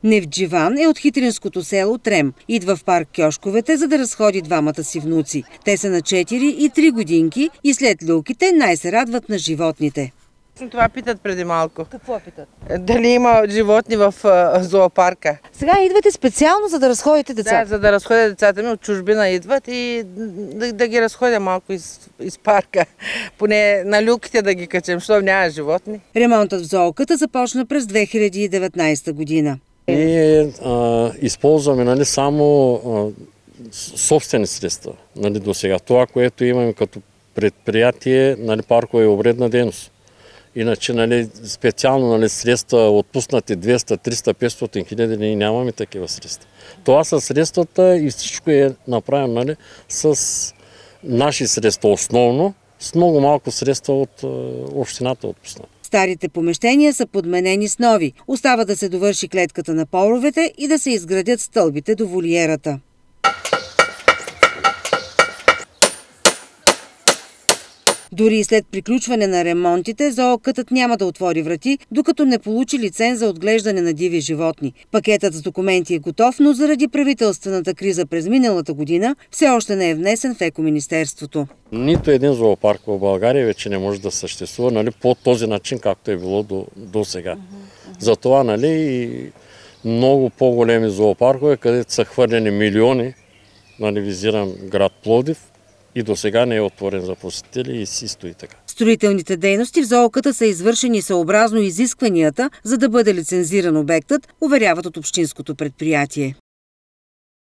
Невдживан е от хитринското село Трем. Идва в парк Кьошковете, за да разходи двамата си внуци. Те са на 4 и 3 годинки и след люлките най-се радват на животните. Това питат преди малко. Какво питат? Дали има животни в зоопарка. Сега идвате специално, за да разходите децата? Да, за да разходя децата ми, от чужбина идват и да ги разходя малко из парка. Поне на люлките да ги качем, защото няма животни. Ремонтът в зооката започна през 2019 година. Ние използваме само собствени средства до сега. Това, което имаме като предприятие, паркова и обредна дейност. Иначе специално средства отпуснати 200, 300, 500 хиляди, ние нямаме такива средства. Това са средствата и всичко е направено с наши средства основно, с много малко средства от общината отпуснати. Старите помещения са подменени с нови. Остава да се довърши клетката на половете и да се изградят стълбите до волиерата. Дори и след приключване на ремонтите, зоокътът няма да отвори врати, докато не получи лиценз за отглеждане на диви животни. Пакетът с документи е готов, но заради правителствената криза през миналата година все още не е внесен в Екоминистерството. Нито един зоопарк в България вече не може да съществува по този начин, както е било до сега. Затова и много по-големи зоопаркове, където са хвърлени милиони, визирам град Пловдив, и до сега не е отворен за посетители и си стои така. Строителните дейности в зооката са извършени съобразно изискванията, за да бъде лицензиран обектът, уверяват от общинското предприятие.